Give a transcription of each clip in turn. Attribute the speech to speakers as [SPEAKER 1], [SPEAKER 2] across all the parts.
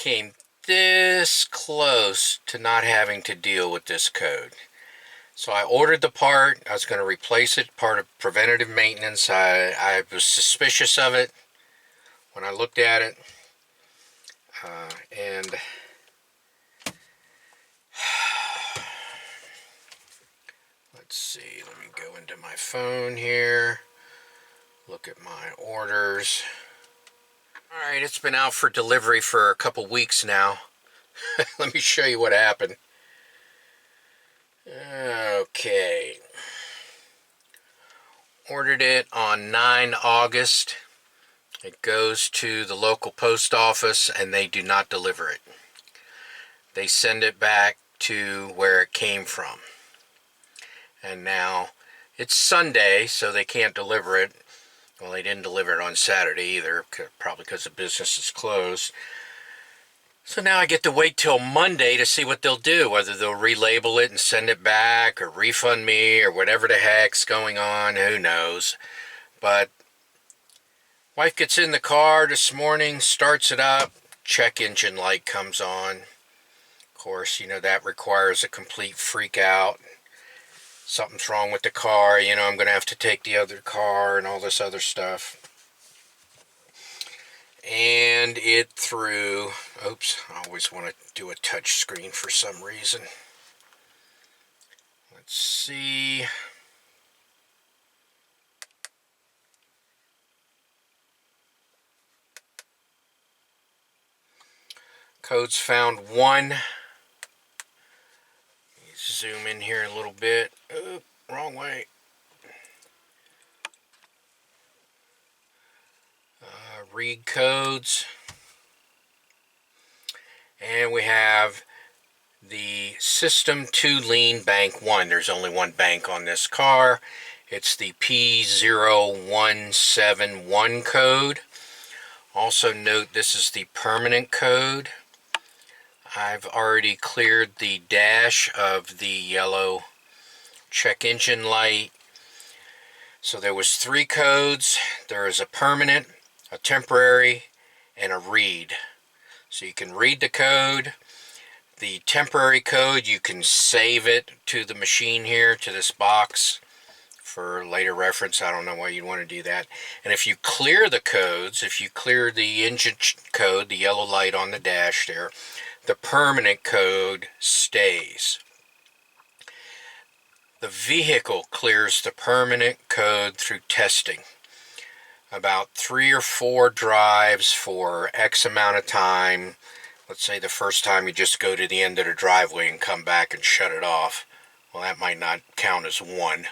[SPEAKER 1] came this close to not having to deal with this code. So I ordered the part. I was going to replace it, part of preventative maintenance. I was suspicious of it when I looked at it. And let's see, let me go into my phone here, look at my orders. Alright, it's been out for delivery for a couple weeks now. Let me show you what happened. Okay. Ordered it on 9 August. It goes to the local post office and they do not deliver it. They send it back to where it came from. And now it's Sunday, so they can't deliver it. Well, they didn't deliver it on Saturday either, probably because the business is closed. So now I get to wait till Monday to see what they'll do, whether they'll relabel it and send it back or refund me or whatever the heck's going on, who knows. But wife gets in the car this morning, starts it up, check engine light comes on. Of course, you know, that requires a complete freak out. Something's wrong with the car, you know, I'm going to have to take the other car and all this other stuff. And it threw, oops, I always want to do a touch screen for some reason. Let's see. Codes found 1. Zoom in here a little bit. Oop, wrong way. Read codes. And we have the System 2 Lean Bank 1. There's only one bank on this car. It's the P0171 code. Also note this is the permanent code. I've already cleared the dash of the yellow check engine light. So there was 3 codes. There is a permanent, a temporary, and a read. So you can read the code. The temporary code, you can save it to the machine here, to this box for later reference. I don't know why you'd want to do that. And if you clear the codes, if you clear the engine code, the yellow light on the dash there, the permanent code stays. The vehicle clears the permanent code through testing. About 3 or 4 drives for X amount of time. Let's say the first time you just go to the end of the driveway and come back and shut it off. Well, that might not count as 1.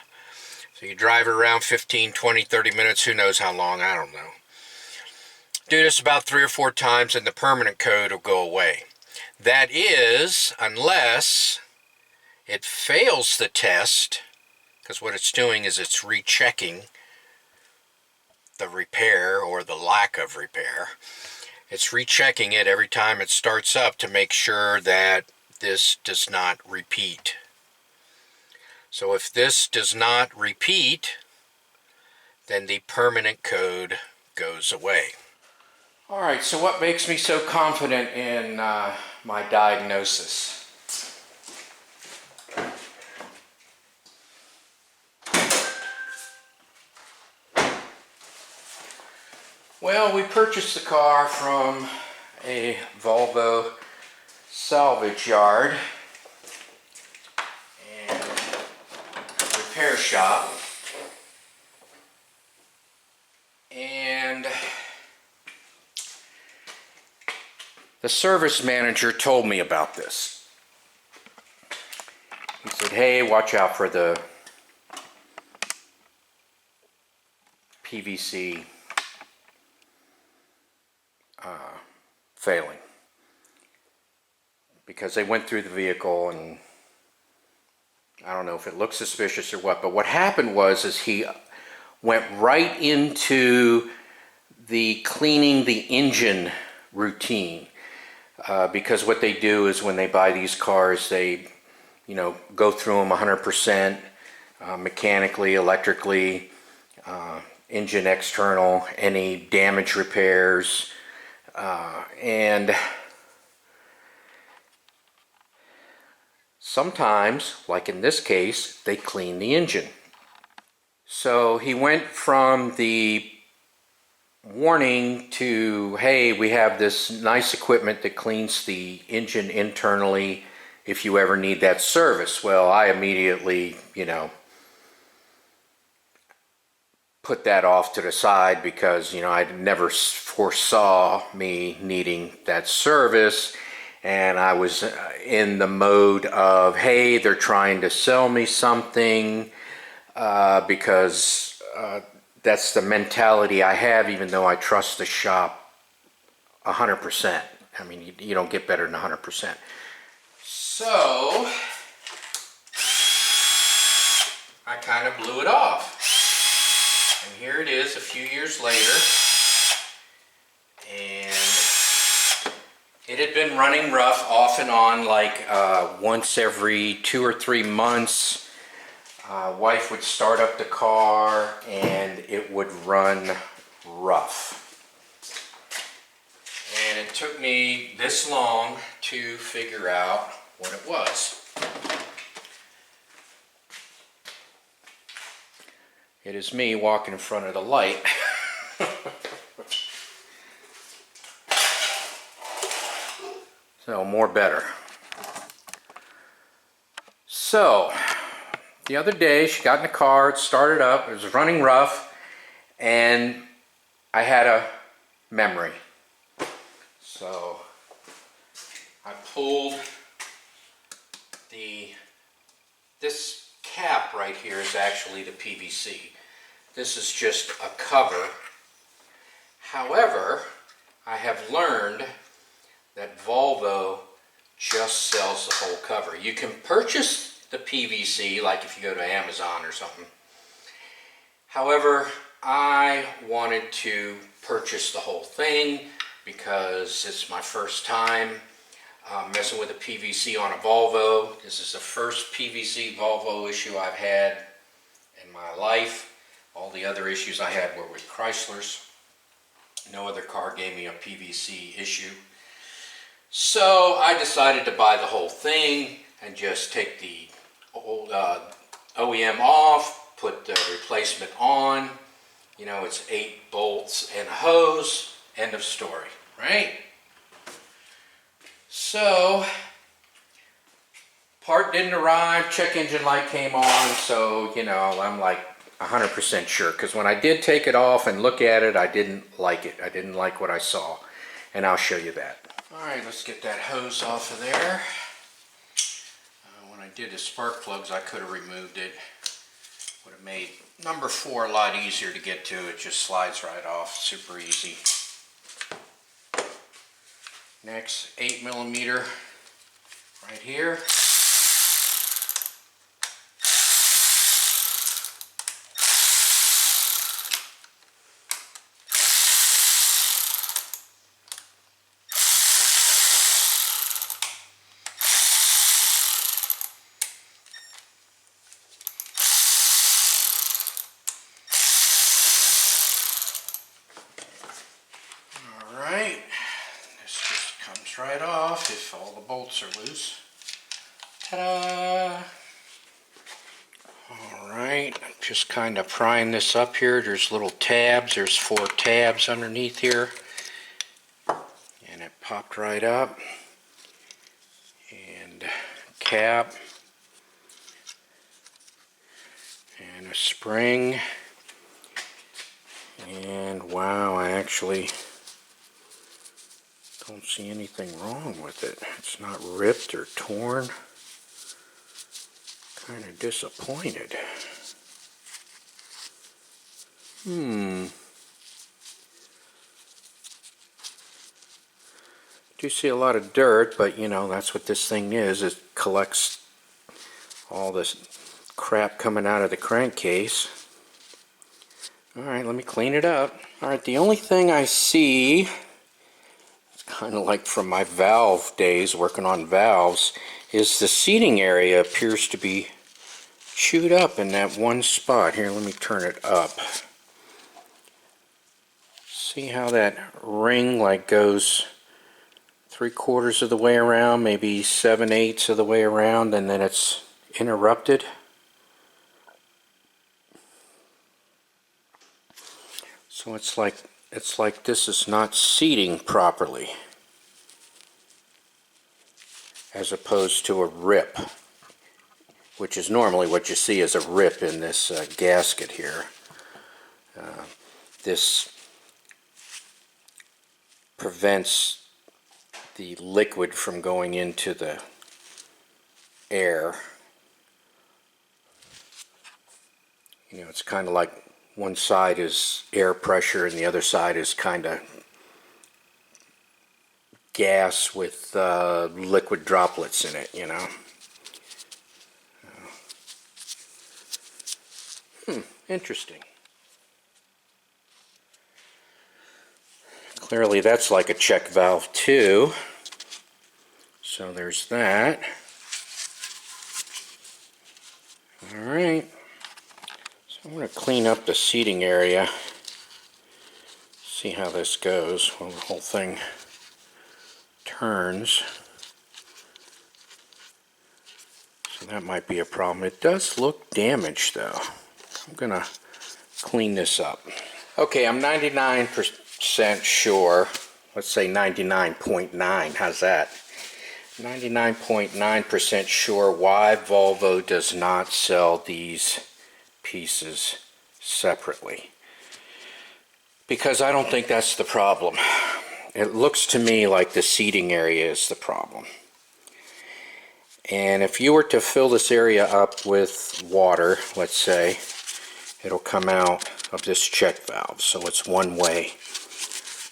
[SPEAKER 1] So you drive it around 15, 20, 30 minutes, who knows how long, I don't know. Do this about 3 or 4 times and the permanent code will go away. That is, unless it fails the test, because what it's doing is it's rechecking the repair or the lack of repair. It's rechecking it every time it starts up to make sure that this does not repeat. So if this does not repeat, then the permanent code goes away. Alright, so what makes me so confident in my diagnosis? Well, we purchased the car from a Volvo salvage yard and repair shop, and the service manager told me about this. He said, hey, watch out for the PVC failing, because they went through the vehicle and I don't know if it looked suspicious or what, but what happened was he went right into the cleaning the engine routine, because what they do is when they buy these cars, they go through them 100%, mechanically, electrically, engine external, any damage repairs, and sometimes, like in this case, they clean the engine. So he went from the warning to, hey, we have this nice equipment that cleans the engine internally if you ever need that service. Well, I immediately, put that off to the side because, I never foresaw me needing that service. And I was in the mode of, hey, they're trying to sell me something because that's the mentality I have, even though I trust the shop 100%. I mean, you don't get better than 100%. So I kind of blew it off. And here it is a few years later. And it had been running rough off and on, like once every 2 or 3 months. Wife would start up the car and it would run rough. And it took me this long to figure out what it was. It is me walking in front of the light. So, more better. So, the other day she got in the car, it started up, it was running rough, and I had a memory. So, I pulled this cap right here is actually the PVC. This is just a cover. However, I have learned that Volvo just sells the whole cover. You can purchase the PVC, like if you go to Amazon or something. However, I wanted to purchase the whole thing because it's my first time messing with a PVC on a Volvo. This is the first PVC Volvo issue I've had in my life. All the other issues I had were with Chryslers. No other car gave me a PVC issue. So I decided to buy the whole thing and just take the old OEM off, put the replacement on. It's 8 bolts and a hose. End of story, right? So, part didn't arrive, check engine light came on, so, I'm like 100% sure. Because when I did take it off and look at it, I didn't like it. I didn't like what I saw. And I'll show you that. Alright, let's get that hose off of there. When I did the spark plugs, I could have removed it. Would have made number 4 a lot easier to get to. It just slides right off, super easy. Next, 8mm right here. Right off if all the bolts are loose. Ta-da! Alright, I'm just kind of prying this up here. There's little tabs. There's 4 tabs underneath here. And it popped right up. And cap. And a spring. And wow, I actually don't see anything wrong with it. It's not ripped or torn. Kind of disappointed. Do see a lot of dirt, but that's what this thing is. It collects all this crap coming out of the crankcase. Alright, let me clean it up. Alright, the only thing I see, kind of like from my valve days working on valves, is the seating area appears to be chewed up in that one spot. Here, let me turn it up. See how that ring goes 3/4 of the way around, maybe 7/8 of the way around, and then it's interrupted. So it's like this is not seating properly, as opposed to a rip, which is normally what you see as a rip in this gasket here. This prevents the liquid from going into the air. You know, it's kind of like one side is air pressure and the other side is kind of gas with liquid droplets in it, you know. Interesting. Clearly that's like a check valve too. So there's that. Alright. So I'm going to clean up the seating area. See how this goes when the whole thing turns. So that might be a problem. It does look damaged though. I'm going to clean this up. Okay, I'm 99% sure. Let's say 99.9. How's that? 99.9% sure why Volvo does not sell these pieces separately. Because I don't think that's the problem. It looks to me like the seating area is the problem. And if you were to fill this area up with water, let's say, it'll come out of this check valve. So it's one way.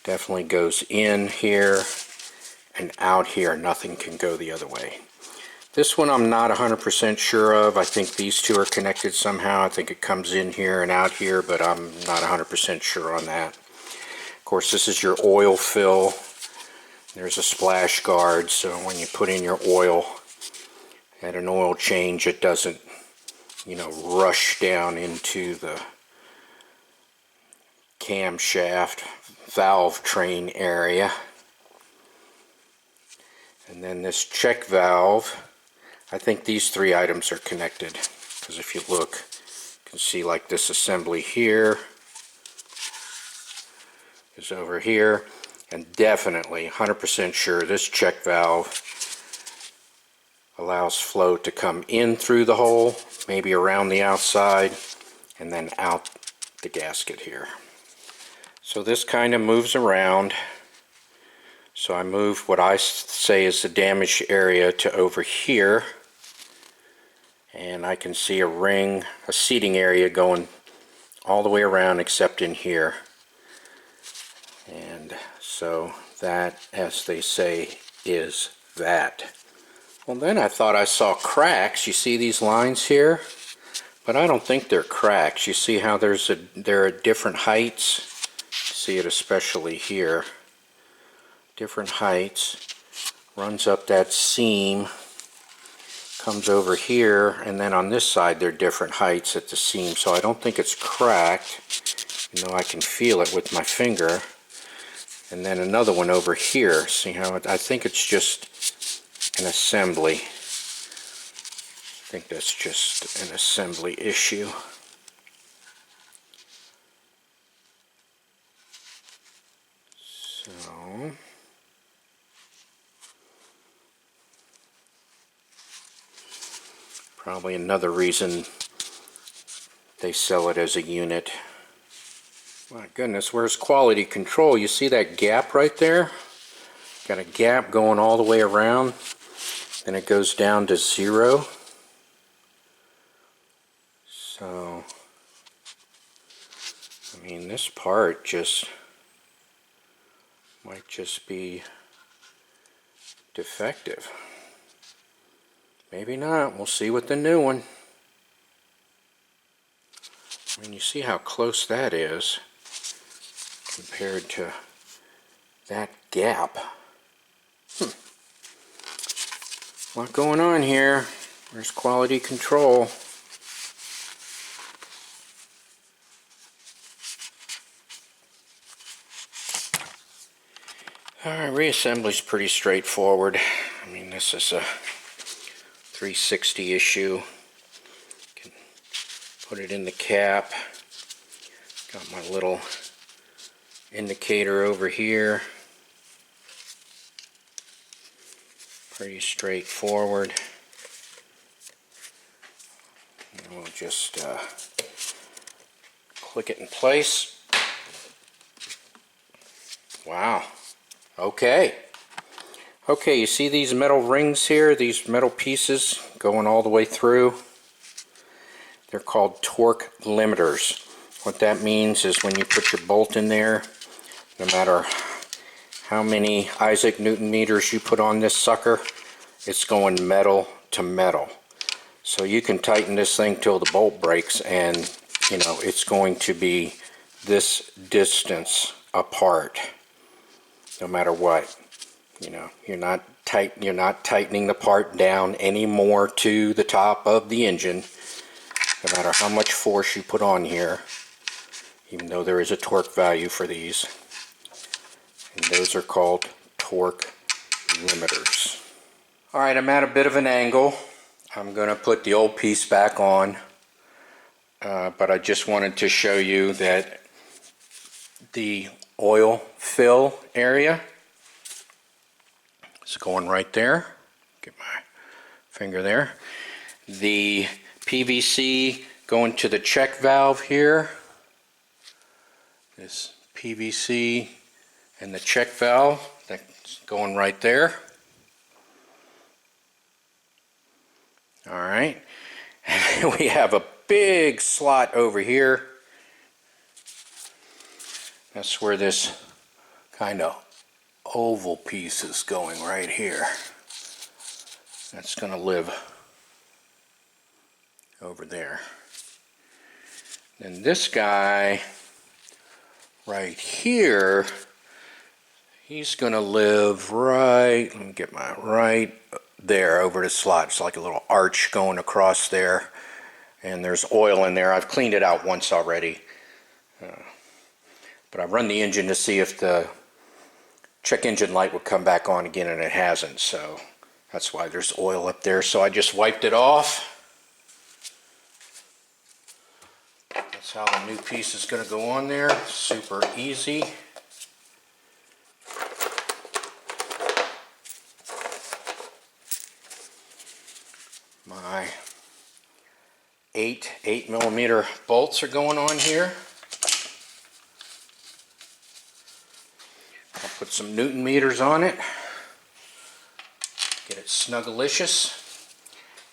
[SPEAKER 1] Definitely goes in here and out here. Nothing can go the other way. This one I'm not 100% sure of. I think these two are connected somehow. I think it comes in here and out here, but I'm not 100% sure on that. Of course, this is your oil fill. There's a splash guard, so when you put in your oil at an oil change, it doesn't, you know, rush down into the camshaft valve train area. And then this check valve, I think these three items are connected, because if you look, you can see like this assembly here is over here, and definitely 100% sure this check valve allows flow to come in through the hole, maybe around the outside, and then out the gasket here. So this kind of moves around. So I moved what I say is the damaged area to over here, and I can see a ring, a seating area going all the way around except in here. And so that, as they say, is that. Well, then I thought I saw cracks. You see these lines here? But I don't think they're cracks. You see how they're at different heights? See it especially here. Different heights. Runs up that seam. Comes over here. And then on this side they're different heights at the seam. So I don't think it's cracked. You know, I can feel it with my finger. And then another one over here. See how I think it's just an assembly. I think that's just an assembly issue. So probably another reason they sell it as a unit. My goodness, where's quality control? You see that gap right there? Got a gap going all the way around, and it goes down to 0. So, I mean, this part just might just be defective. Maybe not. We'll see with the new one. I mean, you see how close that is compared to that gap. A lot going on here. There's quality control. Alright, reassembly is pretty straightforward. I mean, this is a 360 issue. Can put it in the cap. Got my little indicator over here. Pretty straightforward. And we'll just click it in place. Wow. Okay. Okay, you see these metal rings here, these metal pieces going all the way through? They're called torque limiters. What that means is when you put your bolt in there, no matter how many Isaac Newton meters you put on this sucker, it's going metal to metal. So you can tighten this thing till the bolt breaks, and you know it's going to be this distance apart no matter what. You know, you're not tightening the part down anymore to the top of the engine, no matter how much force you put on here, even though there is a torque value for these. And those are called torque limiters. Alright, I'm at a bit of an angle. I'm going to put the old piece back on, but I just wanted to show you that the oil fill area is going right there. Get my finger there. The PVC going to the check valve here. This PVC and the check valve, that's going right there. Alright, and we have a big slot over here. That's where this kind of oval piece is going right here. That's going to live over there. Then this guy right here, he's going to live right, let me get my right there over the slot. It's like a little arch going across there, and there's oil in there. I've cleaned it out once already, but I've run the engine to see if the check engine light would come back on again, and it hasn't, so that's why there's oil up there. So I just wiped it off. That's how the new piece is going to go on there. Super easy. My 8mm bolts are going on here. I'll put some Newton meters on it, get it snuggalicious,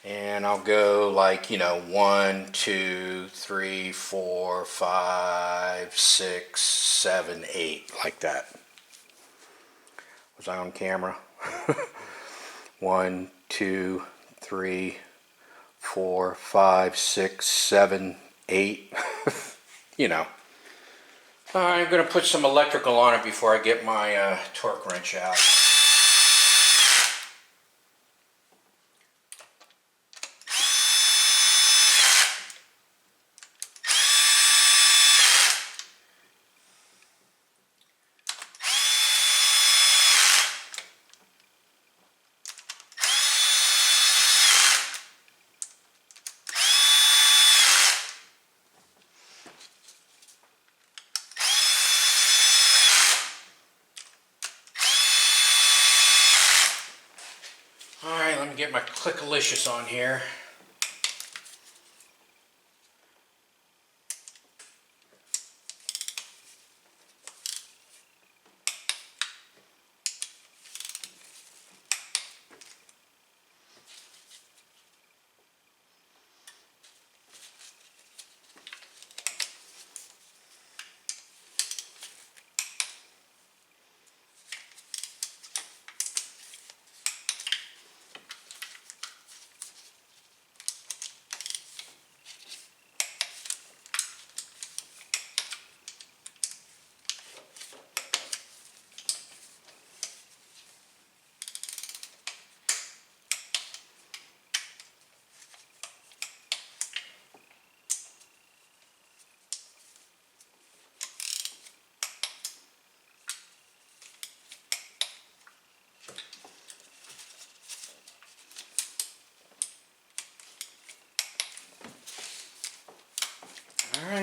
[SPEAKER 1] and I'll go like, you know, 1, 2, 3, 4, 5, 6, 7, 8, like that. Was I on camera? 1, 2, 3, 4, 5, 6, 7, 8. You know. I'm going to put some electrical on it before I get my torque wrench out. Alright, let me get my Clickalicious on here.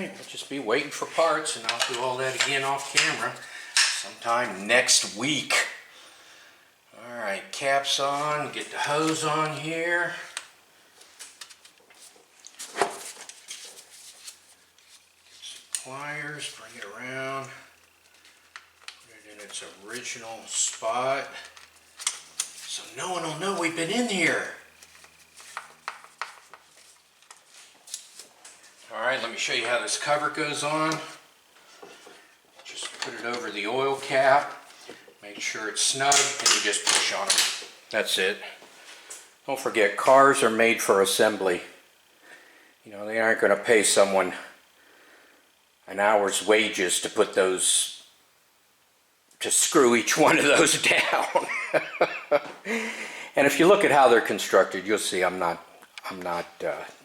[SPEAKER 1] Alright, we'll just be waiting for parts, and I'll do all that again off camera sometime next week. Alright, caps on, get the hose on here. Get some pliers, bring it around, put it in its original spot so no one will know we've been in here. Alright, let me show you how this cover goes on. Just put it over the oil cap, make sure it's snug, and you just push on it. That's it. Don't forget, cars are made for assembly. You know, they aren't going to pay someone an hour's wages to put those, to screw each one of those down. And if you look at how they're constructed, you'll see I'm not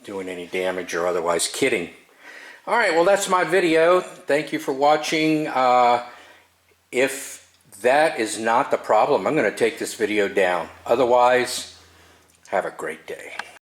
[SPEAKER 1] doing any damage or otherwise kidding. Alright, well that's my video. Thank you for watching. If that is not the problem, I'm going to take this video down. Otherwise, have a great day.